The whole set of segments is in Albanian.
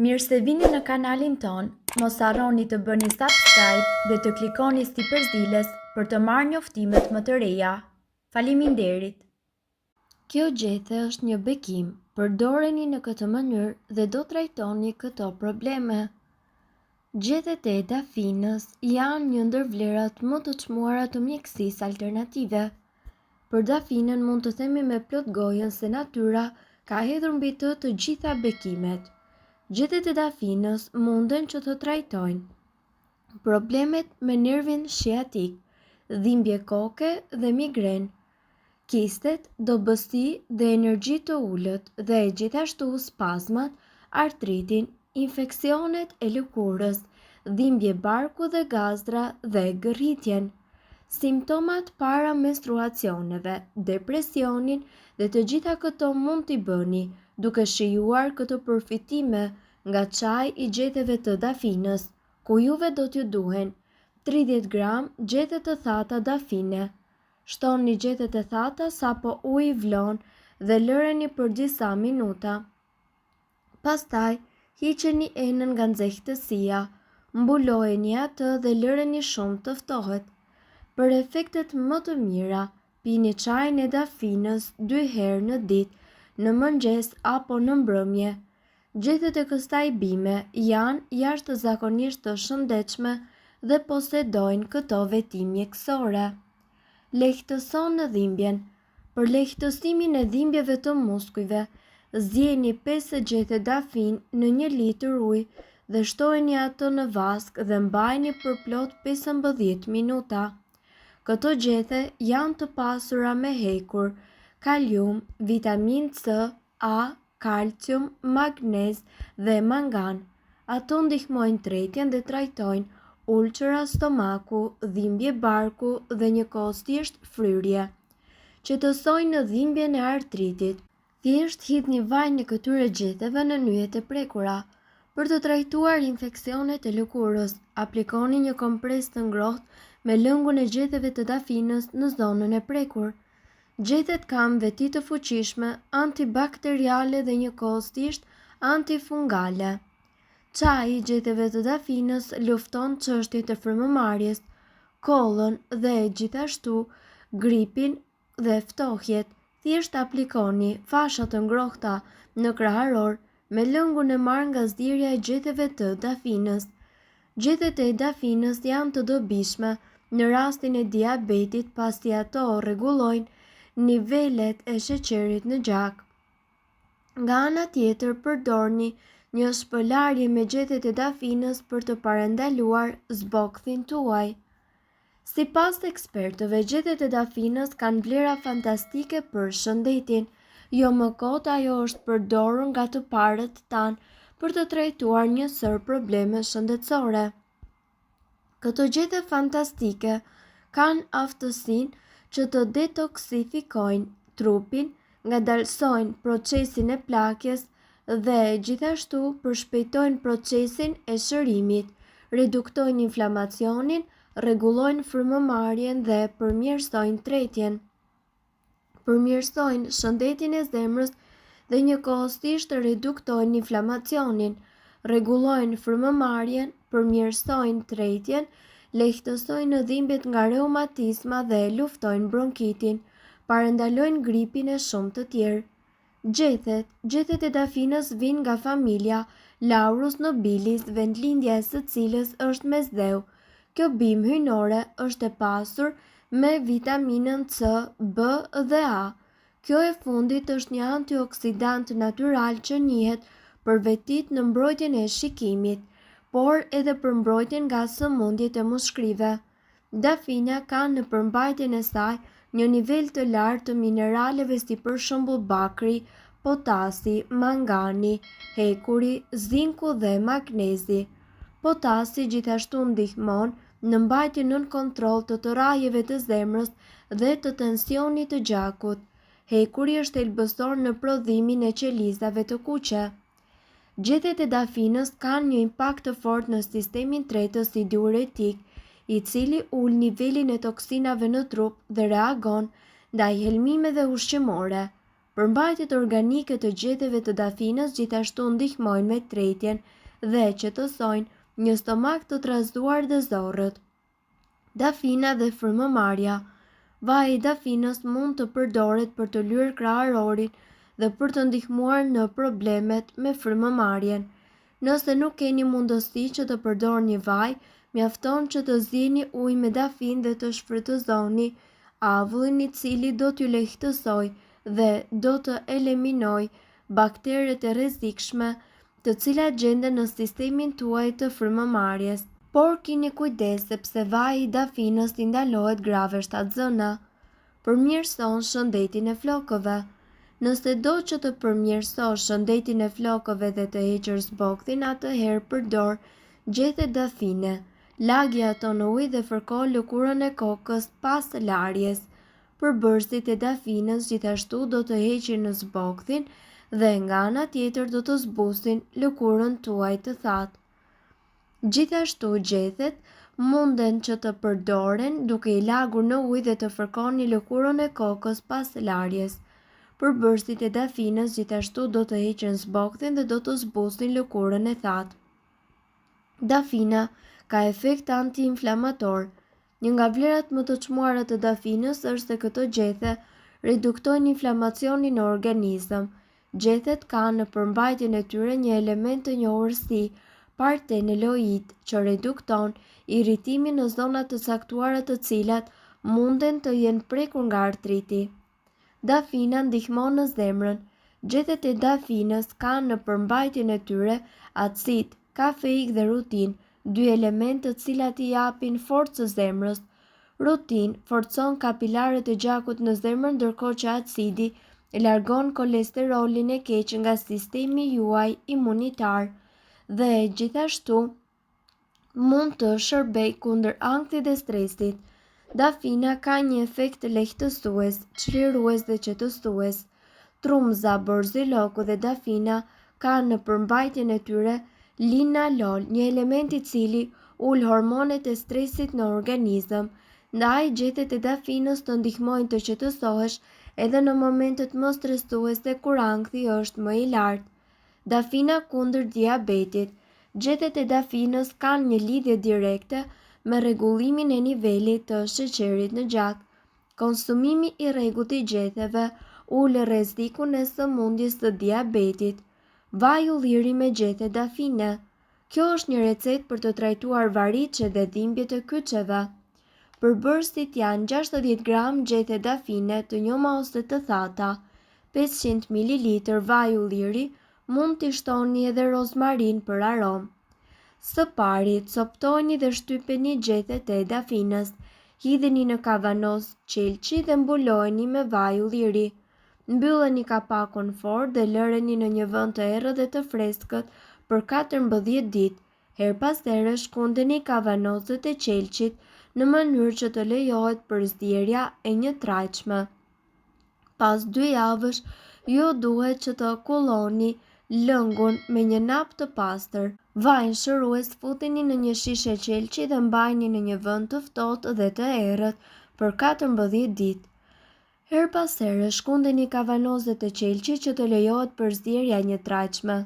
Mirë se vini në kanalin ton, mos harroni të bëni subscribe dhe të klikoni si përzieles për të marrë njoftimet më të reja. Faleminderit! Kjo gjethe është një bekim, përdoreni në këtë mënyrë dhe do trajtoni këto probleme. Gjethet e dafinës janë një ndër vlerat më të çmuara të mjekësisë alternative. Për dafinën mund të themi me plot gojën se natyra ka hedhur mbi të gjitha bekimet. Gjethet e dafinës munden që të trajtojnë problemet me nervin shiatik, dhimbje koke dhe migren, kistet, dobësi dhe energji të ulët dhe gjithashtu spazmat, artritin, infeksionet e lëkurës, dhimbje barku dhe gazdra dhe gërritjen, simptomat para menstruacioneve, depresionin dhe të gjitha këto mund t'i bëni duke shijuar këto përfitime nga çaji i gjeteve të dafinës, ku juve do t'ju duhen 30 gram gjete të thata dafine. Shtoni gjetet e thata sapo uji vlon dhe lëreni për disa minuta. Pastaj, hiqeni enën nga nxehtësia, mbulojeni atë dhe lëreni shumë të ftohet. Për efektet më të mira, pini çajin e dafinës 2 herë në ditë në mëngjes apo në mbrëmje. Gjethet e kësaj bime janë jashtëzakonisht të shëndetshme dhe posedojnë këto veti mjekësore. Lehtëson në dhimbjen. Për lehtësimin e dhimbjeve të muskujve, zjeni 5 gjete dafin në 1 litër ujë dhe shtojeni atë në vask dhe mbajini për plot 15 minuta. Këto gjethe janë të pasura me hekur, kalium, vitamin C, A, kalcium, magnez dhe mangan. Ato ndihmojnë tretjen dhe trajtojnë ulçëra stomaku, dhimbje barku dhe njëkohësisht fryrje. Qetësojnë në dhimbjen e artritit. Thjesht hidhni vaj në këtyre gjeteve në nyjet e prekura. Për të trajtuar infeksionet e lëkurës, aplikoni një kompres të ngrohtë me lëngun e gjeteve të dafinës në zonën e prekur. Gjethet kanë veti të fuqishme, antibakteriale dhe njëkohësisht antifungale. Çaji i gjeteve të dafinës lufton çështjet e frymëmarrjes, kollën dhe gjithashtu gripin dhe ftohjet. Thjesht aplikoni fasha të ngrohta në kraharor me lëngun e marrë nga zdirja e gjeteve të dafinës. Gjethet e dafinës janë të dobishme në rastin e diabetit pasi ato rregullojnë nivelet e sheqerit në gjak. Nga ana tjetër përdorni një shpëlarje me gjetet e dafinës për të parandaluar zbokthin tuaj. Sipas ekspertëve, gjetet e dafinës kanë vlera fantastike për shëndetin. Jo më kot ajo është përdorur nga të parët tanë për të trajtuar një sër probleme shëndetësore. Këto gjete fantastike kanë aftësinë që të detoksifikojnë trupin, ngadalsojnë procesin e plakjes dhe gjithashtu përshpejtojnë procesin e shërimit, reduktojnë inflamacionin, rregullojnë frymëmarrjen dhe përmirësojnë tretjen. Përmirësojnë shëndetin e zemrës dhe njëkohësisht reduktojnë inflamacionin, rregullojnë frymëmarrjen, përmirësojnë tretjen, lehtësojnë dhimbjet nga reumatizma dhe luftojnë bronkitin, parandalojnë gripin e shumë të tjerë. Gjethet e dafinës vijnë nga familja Laurus nobilis, vendlindja e së cilës është me zeu. Kjo bimë hyjnore është e pasur me vitaminën C, B dhe A. Kjo e fundit është një antioksidant natyral që njihet për vetit në mbrojtjen e shikimit, por edhe për mbrojtjen nga sëmundjet e mushkrive. Dafina ka në përmbajtjen e saj një nivel të lartë të mineraleve si për shembull bakri, potasi, mangani, hekuri, zinku dhe magnezi. Potasi gjithashtu ndihmon në mbajtjen nën kontroll të tërrajeve të zemrës dhe të tensionit të gjakut. Hekuri është helbësor në prodhimin e qelizave të kuqe. Gjethet e dafinës kanë një impakt të fortë në sistemin tretës i diuretik, i cili ul nivelin e toksinave në trup dhe reagon ndaj helmimeve ushqimore. Përmbajtjet organike të gjetheve të dafinës gjithashtu ndihmojnë me tretjen dhe qetësojnë një stomak të trazuar dhe zorrët. Dafina dhe frymëmarrja. Vaji i dafinës mund të përdoret për të lyer kraharorin dhe për të ndihmuar në problemet me frymëmarrjen. Nëse nuk keni mundësi që të përdorni vaj, mjafton që të zieni ujë me dafinë dhe të shfrytëzoni avullin i cili do t'ju lehtësojë dhe do të eliminojë bakteret e rrezikshme të cilat gjenden në sistemin tuaj të frymëmarrjes. Por keni kujdes sepse vaji i dafinës i ndalohet grave shtatzëna. Përmirëson shëndetin e flokëve. Nëse do që të përmirësosh shëndetin e flokëve dhe të heqër zbogthin, atëherë përdor gjethe dafine. Lagje ato në ujë dhe fërko lëkurën e kokës pas larjes. Përbërësit e dafinës gjithashtu do të heqin në zbogthin dhe nga ana tjetër do të zbusin lëkurën tuaj të thatë. Gjithashtu gjethet munden që të përdoren duke i lagur në ujë dhe të fërkoni lëkurën e kokës pas larjes. Përbërësit e dafinës gjithashtu do të heqin zbogthin dhe do të zbusin lëkurën e thatë. Dafina ka efekt anti-inflamator. Një nga vlerat më të çmuara të dafinës është se këto gjethe reduktojnë inflamacionin në organizëm. Gjethet kanë në përmbajtjen e tyre një element të njohur si partenoid që redukton irritimin në zonat të caktuara të cilat munden të jenë prekur nga artriti. Dafina ndihmon në zemrën. Gjethet e dafinës kanë në përmbajtjen e tyre acid kafeik dhe rutin, dy elementë të cilat i japin forcë zemrës. Rutin forcon kapilarët e gjakut në zemër, ndërkohë që acidi largon kolesterolin e keq nga sistemi juaj imunitar dhe gjithashtu mund të shërbej kundër ankthit dhe stresit. Dafina ka një efekt lehtësues, çlirues dhe qetësues. Trumza, borziloku dhe dafina kanë në përmbajtjen e tyre linalol, një element i cili ul hormonet e stresit në organizëm. Ndaj gjethet e dafinës të ndihmojnë të qetësohesh edhe në momentet më stresuese kur ankthi është më i lartë. Dafina kundër diabetit. Gjethet e dafinës kanë një lidhje direkte me rregullimin e nivelit të sheqerit në gjak. Konsumimi i rregullt i gjethteve ul rrezikun e sëmundjes së diabetit. Vaj ulliri me gjethe dafine. Kjo është një recetë për të trajtuar variçe dhe dhimbjet e kyçeve. Përbërësit janë 60 gram gjethe dafine të njoma ose të thata, 500 ml vaj ulliri, mund t'i shtoni edhe rozmarin për aromë. Së pari, coptojini dhe shtypeni gjethet e dafinës, hidheni në kavanos qelçi dhe mbulojeni me vaj ulliri. Mbylleni kapakun fort dhe lëreni në një vend të errët dhe të freskët për 14 ditë. Her pas here shkundeni kavanosët e qelçit në mënyrë që të lejohet përzierja e një trajçme. Pas 2 javësh, ju duhet që të kulloni lëngun me një nap të pastër. Vajin shërues futeni në një shishe qelçi dhe mbajini në një vend të ftohtë dhe të errët për 14 ditë. Her pas here shkundeni kavanozët e qelçit që të lejohet përzierja e një trajçme.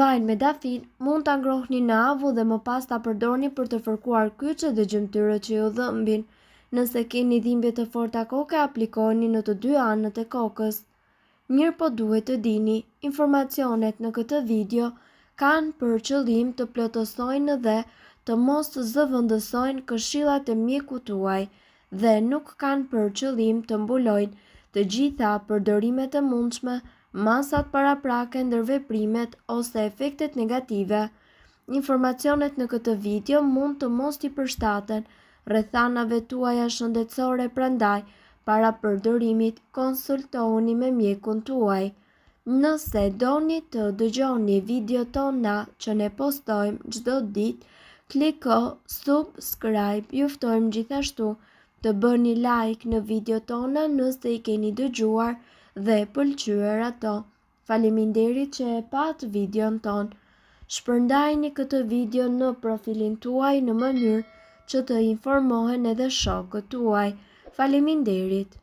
Vajin me dafin mund ta ngrohni në avull dhe më pas ta përdorni për të fërkuar kyçet dhe gjymtyrët që ju dhëmbin. Nëse keni dhimbje të forta koke, aplikoni në të dy anët e kokës. Mirë po duhet të dini, informacionet në këtë video kanë për qëllim të plotësojnë dhe të mos zëvendësojnë këshillat e mjekut tuaj dhe nuk kanë për qëllim të mbulojnë të gjitha përdorimet e mundshme, masat paraprake, ndërveprimet ose efektet negative. Informacionet në këtë video mund të mos t'i përshtaten rrethanave tuaja shëndetësore, prandaj para përdorimit konsultohuni me mjekun tuaj. Nëse doni të dëgjoni video tona që ne postojmë çdo ditë, kliko subscribe. Ju ftojmë gjithashtu të bëni like në video tona nëse i keni dëgjuar dhe pëlqyer ato. Faleminderit që e pat videon ton. Shpërndajni këtë video në profilin tuaj në mënyrë që të informohen edhe shokët tuaj. Faleminderit.